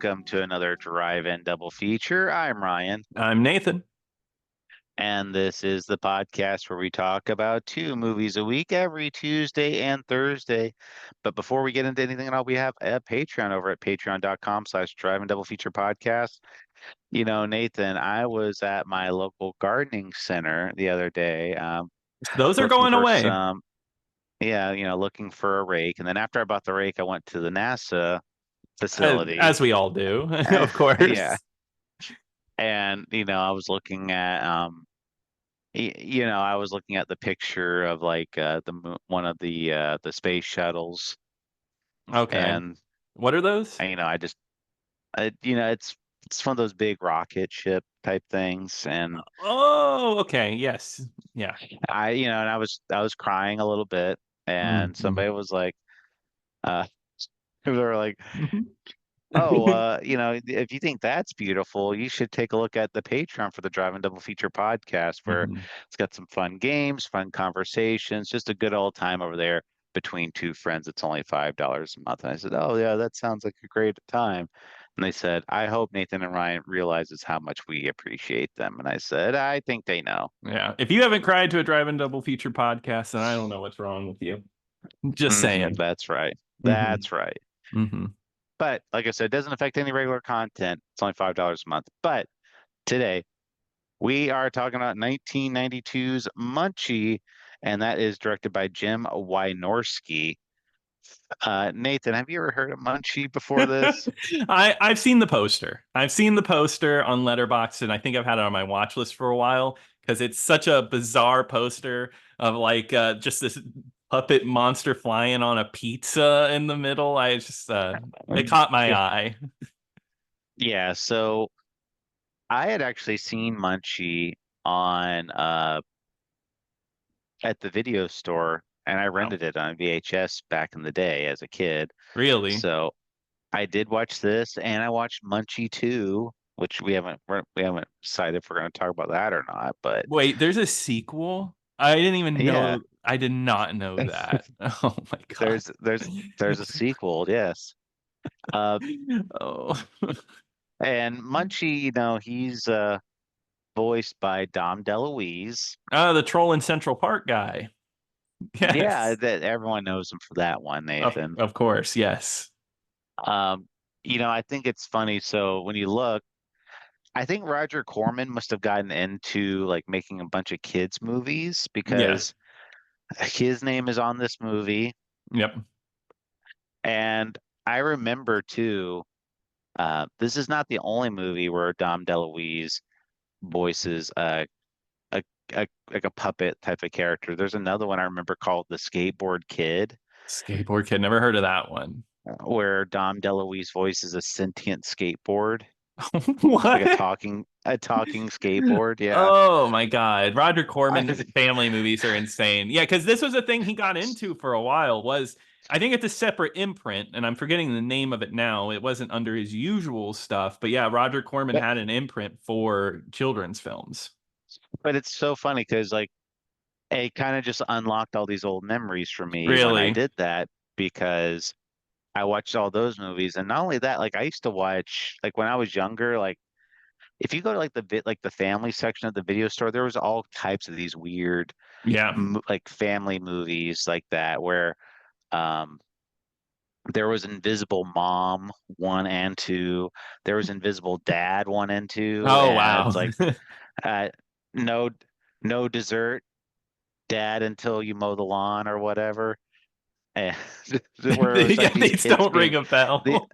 welcome to another Drive-In Double Feature. I'm Ryan, I'm Nathan. and this is the podcast where we talk about two movies a week every Tuesday and Thursday. But before we get into anything at all, we have a Patreon over at patreon.com/Drive-In Double Feature Podcast. Nathan, I was at my local gardening center the other day, Those are looking going for away. some, looking for a rake. And then after I bought the rake, I went to the NASA facility. As we all do, Eh, of Yeah. course. And I was looking at I was looking at the picture of like one of the space shuttles, Okay. and What are those? I just it's one of those big rocket ship type things, and Oh, okay. Yes. Yeah. and I was crying a little bit, and Mm-hmm. somebody was like, uh they were like, Hmm. oh, if you think that's beautiful, you should take a look at the Patreon for the Drive and Double Feature podcast, where it's got some fun games, fun conversations, just a good old time over there between two friends. It's only $5 a month. And I said, oh, yeah, that sounds like a great time. And they said, I hope Nathan and Ryan realizes how much we appreciate them. And I said, I think they know. Yeah. If you haven't cried to a drive-in double feature podcast, then I don't know what's wrong with you. Just saying. That's right. Hmm. That's right. Hmm. But like I said, it doesn't affect any regular content. It's only $5 a month. But today, we are talking about 1992's Munchie, and that is directed by Jim Wynorski. Nathan, have you ever heard of Munchie before this? I've seen the poster. I've seen the poster on Letterboxd, and I think I've had it on my watch list for a while because it's such a bizarre poster of like just this puppet monster flying on a pizza in the middle. I just it caught my Yeah. eye. Yeah, so I had actually seen Munchie on at the video store, and I Wow. rented it on VHS back in the day as a kid. Really? So I did watch this, and I watched Munchie 2, which we haven't decided if we're going to talk about that or not. But Wait, there's a sequel? I didn't even yeah, know. I did not know that. Oh my God. there's a sequel, yes. Uh, Oh. and Munchie, he's voiced by Dom DeLuise. The troll in Central Park guy. Yeah, Yes. that everyone knows him for that one, Nathan. Of course, yes. Um, I think it's funny. So when you look, I think Roger Corman must have gotten into like making a bunch of kids movies Yeah. because his name is on this movie. Yep. And I remember too, this is not the only movie where Dom DeLuise voices a, like a puppet type of character. There's another one I remember called The Skateboard Kid, Skateboard Kid. Never heard of that one. where Dom DeLuise voices a sentient skateboard, like a What? talking skateboard. Yeah. Oh my God. Roger Corman family movies are insane. Yeah, because this was a thing he got into for a while was I think it's a separate imprint, and I'm forgetting the name of it now. It wasn't under his usual stuff, but yeah, Roger Corman But had an imprint for children's films. but it's so funny because like it kind of just unlocked all these old memories for me when I Really? did that, because I watched all those movies. And not only that, like I used to watch, like when I was younger, like if you go to like the family section of the video store, there was all types of these weird Yeah. like family movies like that, where um there was Invisible Mom 1 and 2, there was Invisible Dad 1 and 2, Oh and wow. it's like uh no no dessert dad until you mow the lawn or whatever. And where it was Yeah, like these these kids don't ring being a the bell.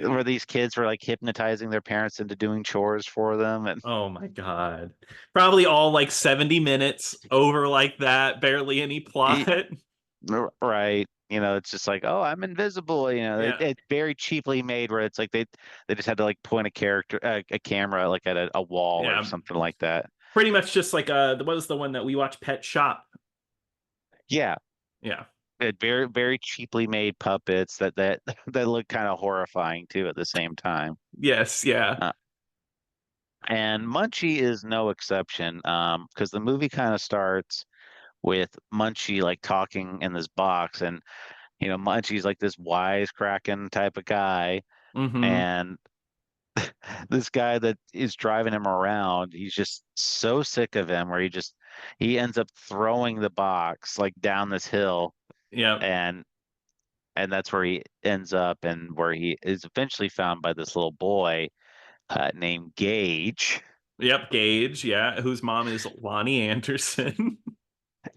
where these kids were like hypnotizing their parents into doing chores for them. And Oh my God. Probably all like 70 minutes over like that, barely any plot. e- right, it's just like, oh, I'm invisible. Yeah. It's very cheaply made, where it's like they just had to like point a camera like at a wall or Yeah. something like that. Pretty much just like what was the one that we watched, Pet Shop? Yeah, Yeah. it very very cheaply made puppets that that look kind of horrifying too at the same time. Yes, yeah. Uh, And Munchie is no exception, because the movie kind of starts with Munchie like talking in this box, and Munchie's like this wisecracking type of guy, Mm-hmm. and this guy that is driving him around, he's just so sick of him where he ends up throwing the box like down this hill, Yep. and that's where he ends up, and where he is eventually found by this little boy named Gage. Yep, Gage, yeah, whose mom is Lonnie Anderson.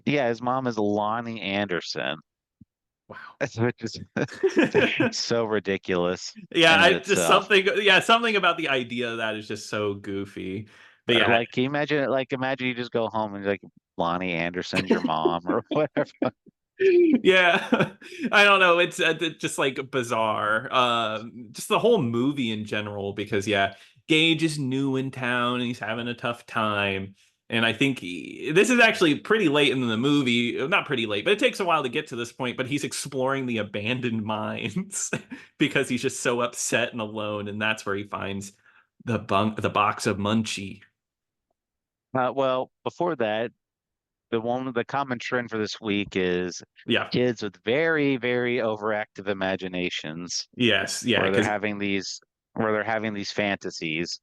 Yeah, his mom is Lonnie Anderson. Wow. Which is so ridiculous Yeah, in and I just itself. something about the idea of that is just so goofy. But yeah, Like, can you imagine it? Like, imagine you just go home and like Lonnie Anderson's your mom or whatever. yeah, I don't know. It's just like bizarre. Just the whole movie in general, because yeah, Gage is new in town and he's having a tough time. And I think this is actually pretty late in the movie. Not pretty late, but it takes a while to get to this point. But he's exploring the abandoned mines because he's just so upset and alone, and that's where he finds the box of Munchie. Well, before that, the common trend for this week is Yeah. kids with very, very overactive imaginations, Yes. Yeah. where they're Because having these fantasies.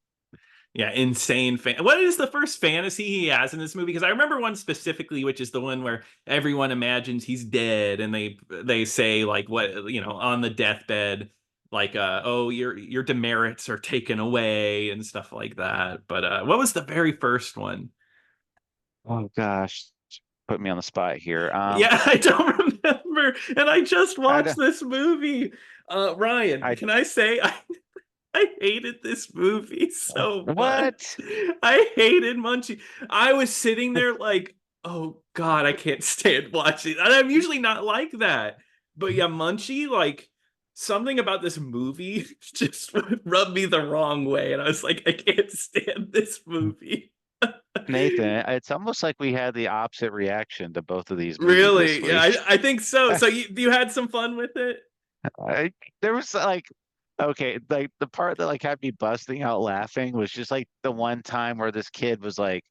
yeah, insane fan. What is the first fantasy he has in this movie? Because I remember one specifically, which is the one where everyone imagines he's dead, and they say like what on the deathbed, like oh your demerits are taken away and stuff like that. But what was the very first one? Oh gosh, put me on the spot here. Yeah, I don't remember, and I just I watched don't, this movie. Ryan, I can I say I hated this movie so much. what? I hated Munchie. I was sitting there like, oh God, I can't stand watching. And I'm usually not like that. But yeah, Munchie, like something about this movie just rubbed me the wrong way. And I was like, I can't stand this movie. Nathan, it's almost like we had the opposite reaction to both of these movies this Really? Yeah, week. I think so. So you had some fun with it? There was like, okay, like the part that like had me busting out laughing was just like the one time where this kid was like,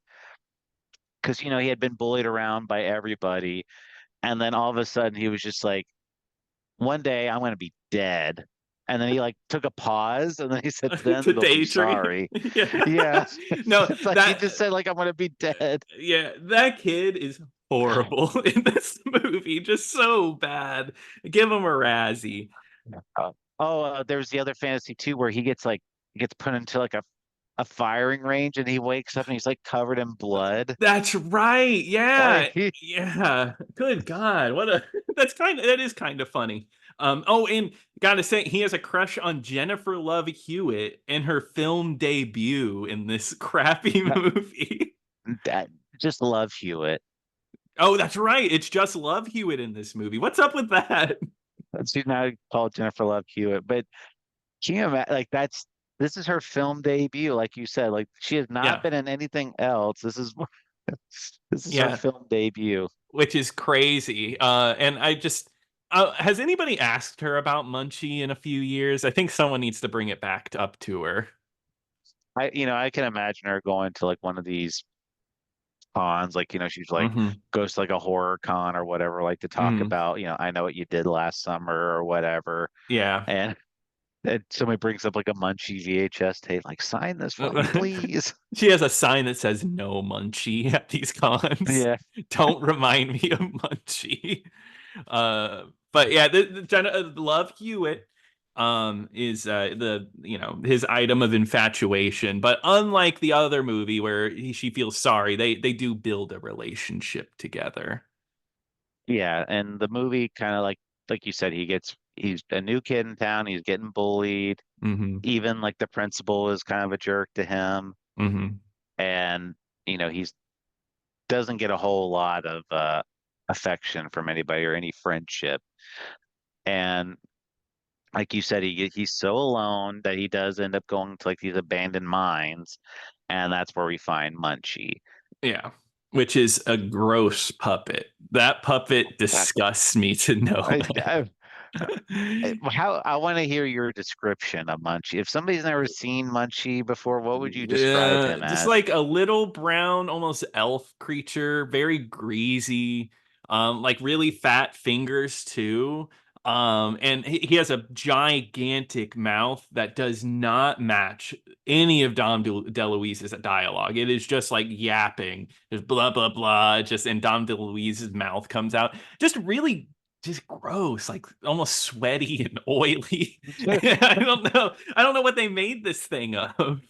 because he had been bullied around by everybody, and then all of a sudden he was just like, one day I'm gonna be dead. And then he like took a pause, and then he said, To then they'll be daydream. sorry. Yeah. Yeah. It's, No, it's like he that just said like I'm gonna be dead. yeah, that kid is horrible in this movie. Just so bad. Give him a Razzie. There's the other fantasy too where he gets put into like a firing range, and he wakes up and he's like covered in blood. That's right. Yeah. Like he, Yeah. Good God. What a that is kind of funny. And gotta say, he has a crush on Jennifer Love Hewitt in her film debut in this crappy movie. that just love Hewitt. Oh, that's right. It's just Love Hewitt in this movie. What's up with that? She's now called Jennifer Love Hewitt. But can you imagine, like, this is her film debut, like you said. Like, she has not Yeah. been in anything else. This is her Yeah. film debut. Which is crazy. And I just has anybody asked her about Munchie in a few years? I think someone needs to bring it back up to her. I can imagine her going to like one of these cons, like, she's like Hmm. goes to like a horror con or whatever, like to talk Hmm. about, I know what you did last summer or whatever. Yeah. And then somebody brings up like a Munchie VHS tape, like, sign this for me, please. She has a sign that says "No Munchie" at these cons. Yeah. Don't remind me of Munchie. But yeah, Love Hewitt is the his item of infatuation. But unlike the other movie where she feels sorry, they do build a relationship together. Yeah, and the movie kind of like you said, he's a new kid in town, he's getting bullied. Hmm. Even like the principal is kind of a jerk to him, Hmm. and he's doesn't get a whole lot of affection from anybody or any friendship. And like you said, he's so alone that he does end up going to like these abandoned mines, and that's where we find Munchie. Yeah. Which is a gross puppet. That puppet That disgusts me to no I, end. how I want to hear your description of Munchie. If somebody's never seen Munchie before, what would you describe Yeah, him just as? like a little brown, almost elf creature, very greasy, like really fat fingers too. And he has a gigantic mouth that does not match any of Dom DeLuise's dialogue. It is just like yapping, just blah blah blah, just and Dom DeLuise's mouth comes out, just really just gross, like almost sweaty and oily. I don't know what they made this thing of.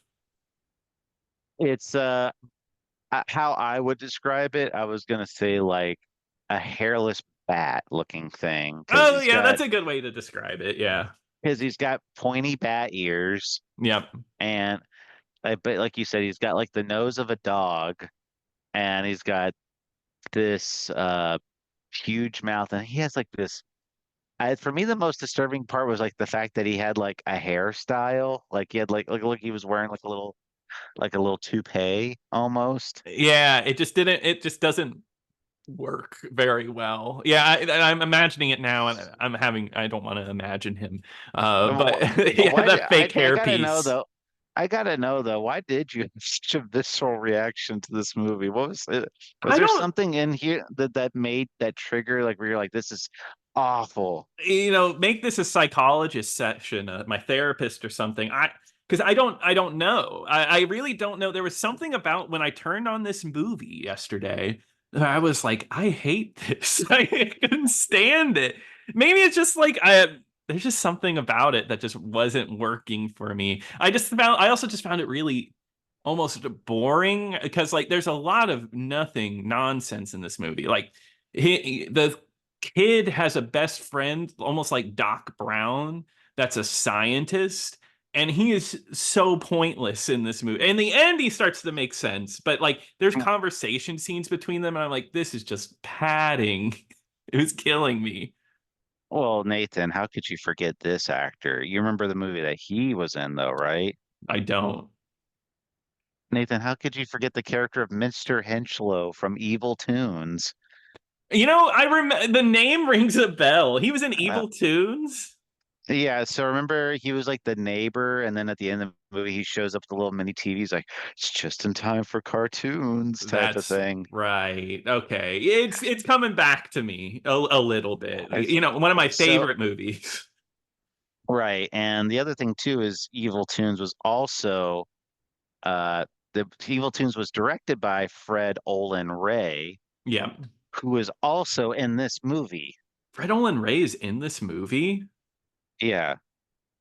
It's how I would describe it. I was gonna say like a hairless bat looking thing Oh yeah, that's a good way to describe it. Yeah. because he's got pointy bat ears Yep. and but like you said, he's got like the nose of a dog and he's got this huge mouth and he has like this. For me, the most disturbing part was like the fact that he had like a hairstyle, like he had like look he was wearing like a little toupee almost. Yeah, it just didn't. It just doesn't work very well. Yeah, I'm imagining it now, and I'm having. I don't want to imagine him. But yeah, Why? that fake I hair gotta know piece. though. I gotta know though. Why did you have such a visceral reaction to this movie? What was it? Was I there don't. something in here that made that trigger like where you're like, this is awful? Make this a psychologist session, my therapist or something. Because I don't know. I really don't know. There was something about when I turned on this movie yesterday that I was like, I hate this. I couldn't stand it. Maybe it's just like there's just something about it that just wasn't working for me. I also just found it really almost boring because like there's a lot of nothing nonsense in this movie. Like the kid has a best friend, almost like Doc Brown, that's a scientist. And he is so pointless in this movie. In the end, he starts to make sense, but like there's conversation scenes between them, and I'm like, this is just padding. It was killing me. Well, Nathan, how could you forget this actor? You remember the movie that he was in, though, right? I don't. Nathan, how could you forget the character of Mr. Henchlow from Evil Tunes? I remember the name rings a bell. He was in Uh, Evil Tunes. yeah, so remember he was like the neighbor, and then at the end of the movie, he shows up with the little mini TV. He's like, "It's just in time for cartoons," type of That's thing. right. Okay. It's coming back to me a little bit. It's- One of my So, favorite movies. right, and the other thing too is Evil Tunes was also the Evil Tunes was directed by Fred Olin Ray, Yeah. who is also in this movie. Fred Olin Ray is in this movie. Yeah,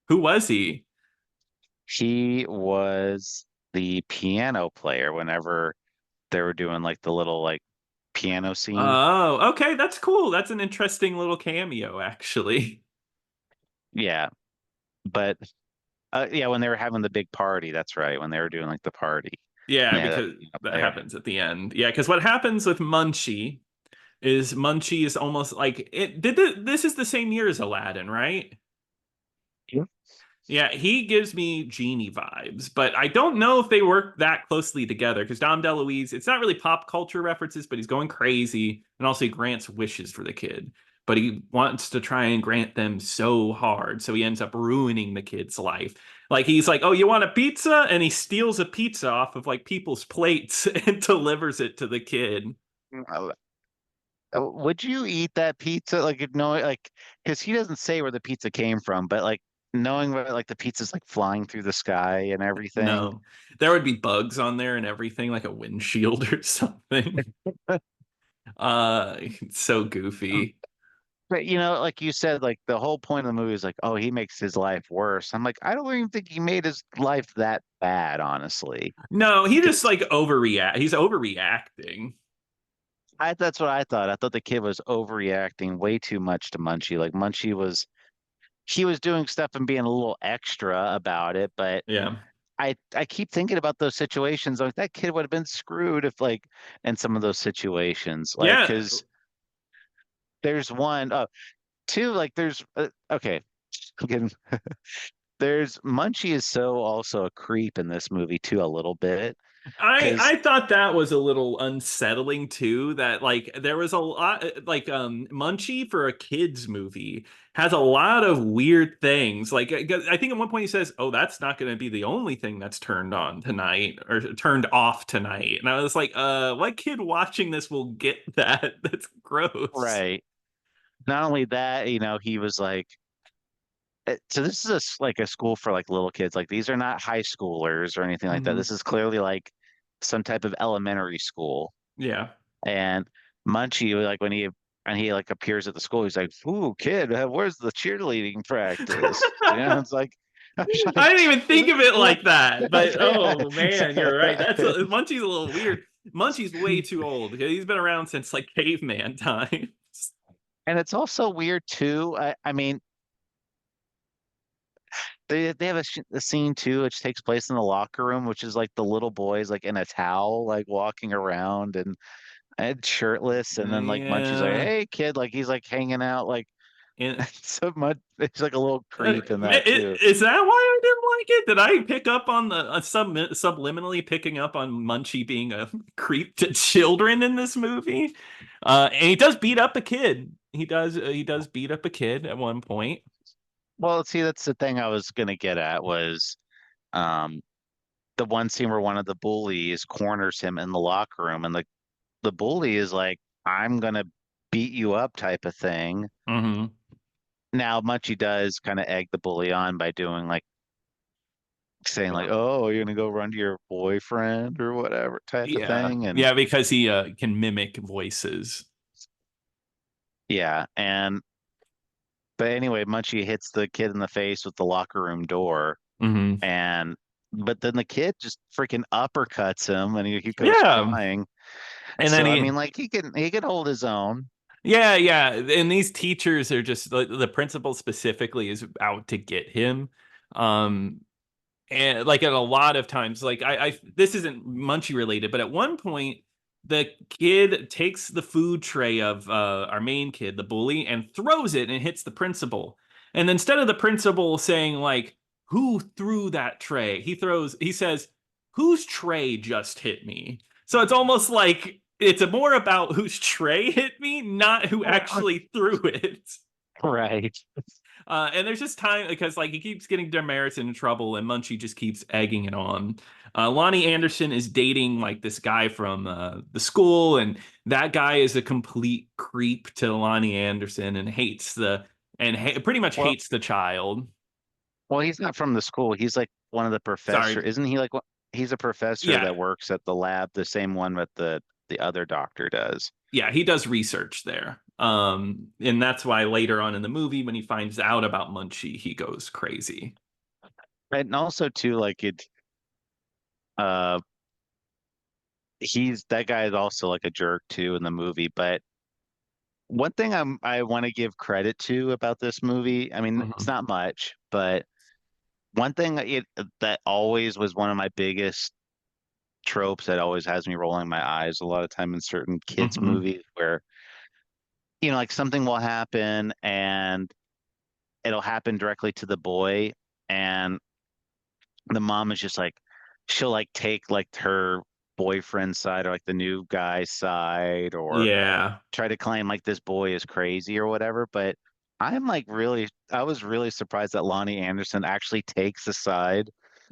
Who was he? he was the piano player whenever they were doing like the little like piano scene. Oh, okay, that's cool. That's an interesting little cameo, actually. Yeah, but yeah, when they were having the big party, that's right, when they were doing like the party. Yeah, Yeah, because that there. happens at the end. Yeah, because what happens with Munchie is almost like this is the same year as Aladdin, right? Yep. Yeah, he gives me genie vibes, but I don't know if they work that closely together because Dom DeLuise, it's not really pop culture references, but he's going crazy and also he grants wishes for the kid. But he wants to try and grant them so hard, so he ends up ruining the kid's life. Like he's like, "Oh, you want a pizza?" And he steals a pizza off of like people's plates and delivers it to the kid. Uh, would you eat that pizza? Like, knowing, like, because he doesn't say where the pizza came from, but like knowing where like the pizza's like flying through the sky and everything. No, there would be bugs on there and everything, like a windshield or something. It's so goofy. But like you said, like the whole point of the movie is like, oh, he makes his life worse. I'm like, I don't even think he made his life that bad, honestly. No, he just 'Cause like overreact. He's overreacting. that's what I thought. I thought the kid was overreacting way too much to Munchie. Like Munchie was, he was doing stuff and being a little extra about it. But Yeah. I keep thinking about those situations. Like that kid would have been screwed if like in some of those situations, like Yeah. because there's one, two, like there's okay. Again, there's Munchie is so also a creep in this movie too, a little bit. Because I thought that was a little unsettling too, that like there was a lot like Munchie for a kids movie has a lot of weird things. Like I think at one point he says, "Oh, that's not going to be the only thing that's turned on tonight or turned off tonight." And I was like, what kid watching this will get that? That's gross." right, not only that, he was like So this is like a school for like little kids. Like these are not high schoolers or anything like that. Hmm. This is clearly like some type of elementary school. Yeah. And Munchie, like when he like appears at the school, he's like, "Ooh, kid, where's the cheerleading practice?" It's like, I was I like, didn't even think of it like that, but oh man, you're right. Munchie's a little weird. Munchie's way too old. He's been around since like caveman times. and it's also weird too. I mean, they have a scene too, which takes place in the locker room, which is like the little boys like in a towel, like walking around and shirtless, and then like Munchie's like, Yeah. "Hey, kid," like he's like hanging out, like And so much. It's like a little creep in that too. is that why I didn't like it? Did I pick up on the subliminally picking up on Munchie being a creep to children in this movie? And he does beat up a kid. He does beat up a kid at one point. Well, see, that's the thing I was gonna get at was um the one scene where one of the bullies corners him in the locker room, and the bully is like, "I'm gonna beat you up," type of thing. Hmm. Now, Munchie does kind of egg the bully on by doing like saying like, "Oh, you're gonna go run to your boyfriend or whatever," type of Yeah, thing, and yeah, because he can mimic voices. yeah, and but anyway, Munchie hits the kid in the face with the locker room door, Hmm. and but then the kid just freaking uppercuts him, and he goes Yeah, crying. and then So I he mean, like he can hold his own. Yeah, yeah. And these teachers are just the principal specifically is out to get him. Um, and like at a lot of times, like I this isn't Munchie related, but at one point the kid takes the food tray of our main kid, the bully, and throws it and hits the principal. And instead of the principal saying like, "Who threw that tray?" He says, "Whose tray just hit me?" So it's almost like it's more about whose tray hit me, not who actually threw it. Right. And there's just time because like he keeps getting demerits in trouble, and Munchie just keeps egging it on. Lonnie Anderson is dating like this guy from the school, and that guy is a complete creep to Lonnie Anderson and hates the and pretty much Well, hates the child. he's not from the school. He's like one of the professor. Sorry, Isn't he like he's a professor yeah, that works at the lab, the same one that the other doctor does. yeah, he does research there. And that's why later on in the movie, when he finds out about Munchie, he goes crazy. And also too, like uh, he's that guy is also like a jerk too in the movie. But one thing I want to give credit to about this movie, I mean, it's Mhm. not much, but one thing that always was one of my biggest tropes that always has me rolling my eyes a lot of time in certain kids Mhm. movies where like something will happen and it'll happen directly to the boy, and the mom is just like she'll like take like her boyfriend's side or like the new guy's side or Yeah. try to claim like this boy is crazy or whatever. But I was really surprised that Lonnie Anderson actually takes the side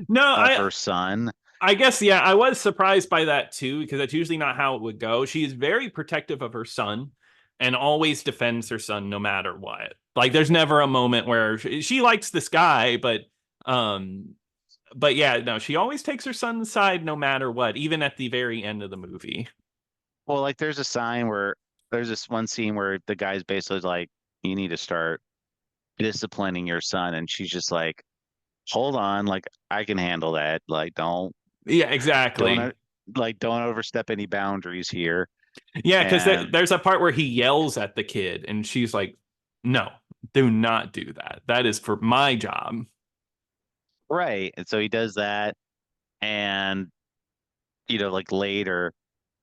No, of her son. I guess yeah, I was surprised by that too because that's usually not how it would go. She is very protective of her son and always defends her son no matter what. Like there's never a moment where she likes this guy, um but yeah, no, she always takes her son's side no matter what, even at the very end of the movie. Well, like there's this one scene where the guy's basically like, you need to start disciplining your son, and she's just like, hold on, like I can handle that. Like Yeah, don't exactly. don't overstep any boundaries here. Yeah, because And there's a part where he yells at the kid, and she's like, "No, do not do that. That is for my job." right. And so he does that. And, like later,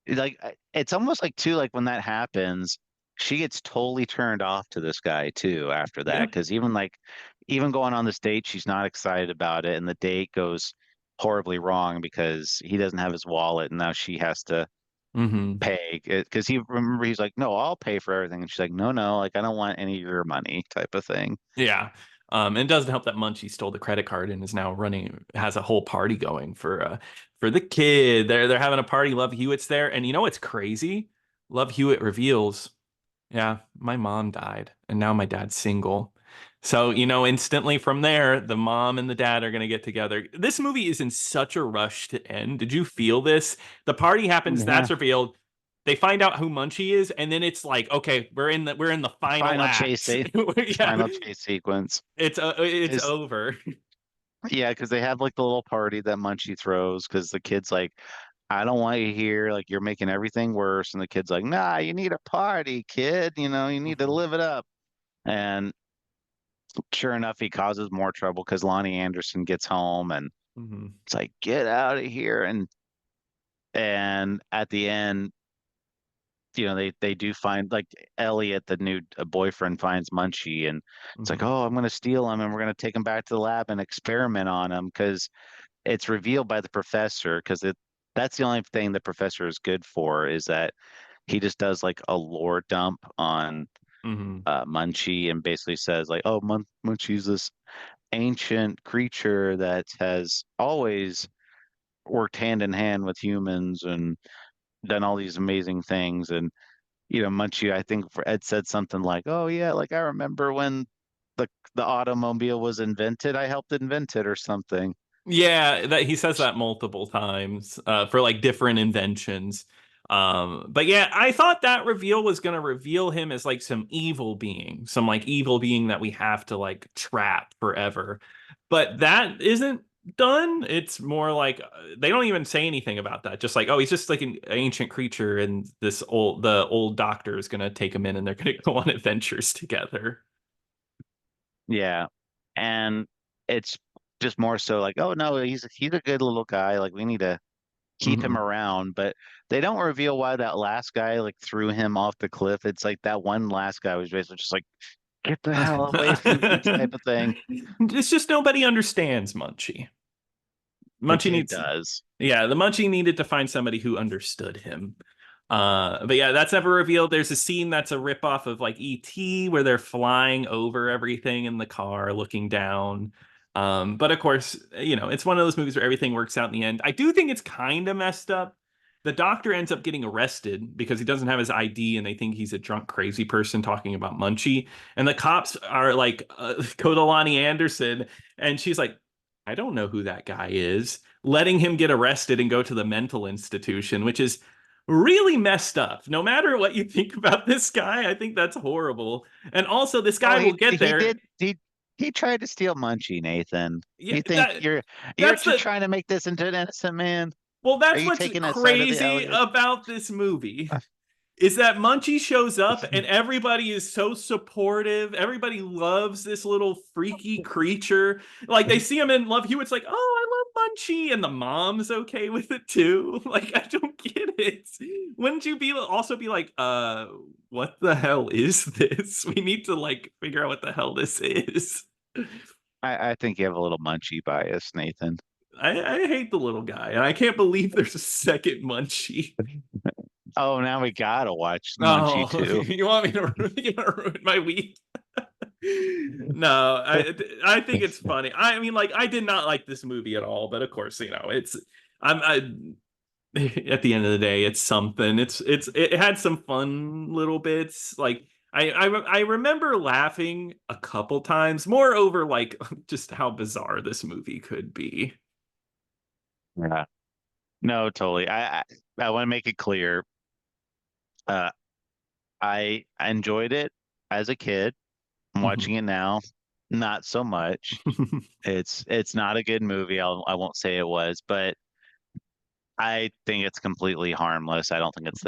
it's almost like too, like when that happens, she gets totally turned off to this guy too after that. Yep. Cause even going on this date, she's not excited about it. And the date goes horribly wrong because he doesn't have his wallet. And now she has to Hmm. pay. Cause he's like, no, I'll pay for everything. And she's like, no, no, like I don't want any of your money type of thing. Yeah. And it doesn't help that Munchie stole the credit card and is now has a whole party going for the kid. They're having a party. Love Hewitt's there. And you know what's crazy? Love Hewitt reveals, yeah, my mom died and now my dad's single. So, instantly from there, the mom and the dad are going to get together. This movie is in such a rush to end. Did you feel this? The party happens, Yeah. that's revealed. They find out who Munchie is, and then it's like, okay, we're in the final Final chase, act. Yeah, final chase sequence. it's Is over. Yeah, because they have like the little party that Munchie throws because the kid's like, I don't want you here. Like you're making everything worse. And the kid's like, nah, you need a party, kid. You need to live it up. And sure enough, he causes more trouble because Lonnie Anderson gets home and Mhm. it's like, get out of here. And at the end, they do find like Elliot, the new boyfriend, finds Munchie and it's like, Mhm. oh, I'm gonna steal him and we're gonna take him back to the lab and experiment on him because it's revealed by the professor because that's the only thing the professor is good for is that he just does like a lore dump on Mhm. Munchie and basically says like, oh, Munchie's this ancient creature that has always worked hand in hand with humans and done all these amazing things. And Munchie, I think Ed said something like, oh yeah, like I remember when the automobile was invented, I helped invent it or something. Yeah, that he says that multiple times for like different inventions. But yeah, I thought that reveal was gonna reveal him as like some evil being, some like evil being that we have to like trap forever. But that isn't done. It's more like they don't even say anything about that. Just like, oh, he's just like an ancient creature, and the old doctor is gonna take him in, and they're gonna go on adventures together. Yeah. And it's just more so like, oh no, he's a good little guy. Like we need to keep him Mhm. around, but they don't reveal why that last guy like threw him off the cliff. It's like that one last guy was basically just like, get the hell away from me type of thing. It's just nobody understands Munchie. The Munchie kid needs, does. yeah, the Munchie needed to find somebody who understood him. But yeah, that's never revealed. There's a scene that's a ripoff of like E.T. where they're flying over everything in the car, looking down. But of course, it's one of those movies where everything works out in the end. I do think it's kind of messed up. The doctor ends up getting arrested because he doesn't have his ID and they think he's a drunk, crazy person talking about Munchie. And the cops are like, go to Lonnie Anderson. And she's like, I don't know who that guy is, letting him get arrested and go to the mental institution, which is really messed up. No matter what you think about this guy, I think that's horrible. And also, this Oh, guy will get he there. did he tried to steal Munchie, Nathan. Yeah, You think you're that's just the trying to make this into an innocent man? well, Are that's you what's taking that side of the crazy Elliot? about this movie. Is that Munchie shows up and everybody is so supportive. Everybody loves this little freaky creature. Like they see him and love Hewitt's like, oh, I love Munchie. And the mom's okay with it too. Like, I don't get it. Wouldn't you also be like, what the hell is this? We need to like figure out what the hell this is. I think you have a little Munchie bias, Nathan. I hate the little guy, and I can't believe there's a second Munchie. Oh, now we gotta watch Munchie Oh, too. you want me to ruin my week? No, I think it's funny. I mean, like, I did not like this movie at all, but of course, at the end of the day, it's something. It had some fun little bits. Like I remember laughing a couple times, more over like just how bizarre this movie could be. Yeah. No, totally. I want to make it clear. Uh, I enjoyed it as a kid. I'm Mhm. watching it now, not so much. It's not a good movie. I won't say it was, but I think it's completely harmless. I don't think it's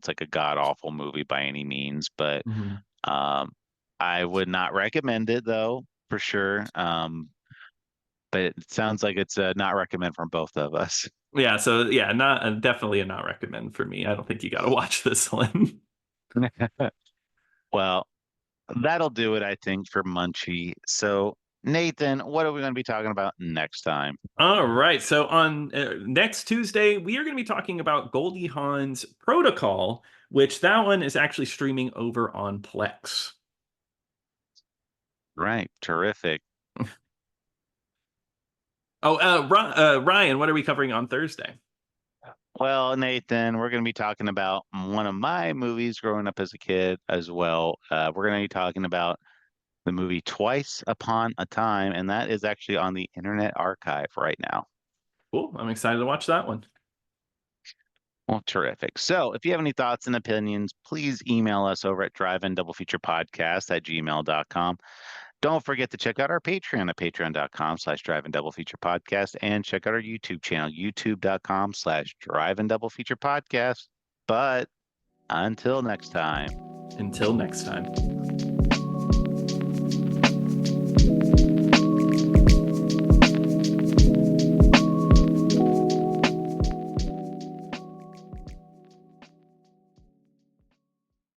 like a god awful movie by any means, but Mhm. um I would not recommend it though, for sure. But it sounds like it's a not recommend from both of us. Yeah, so yeah, not definitely a not recommend for me. I don't think you got to watch this one. Well, that'll do it, I think, for Munchie. So, Nathan, what are we going to be talking about next time? All right. So on next Tuesday, we are going to be talking about Goldie Hawn's Protocol, which that one is actually streaming over on Plex. Right, terrific. Oh, Ryan, what are we covering on Thursday? Well, Nathan, we're going to be talking about one of my movies growing up as a kid as well. We're going to be talking about the movie Twice Upon a Time, and that is actually on the Internet Archive right now. Cool. I'm excited to watch that one. Well, terrific. So if you have any thoughts and opinions, please email us over at drive-in-double-feature-podcast@gmail.com. Don't forget to check out our Patreon at patreon.com/drive-in-double-feature-podcast, and check out our YouTube channel, youtube.com/drive-in-double-feature-podcast. But until next time. Until next time.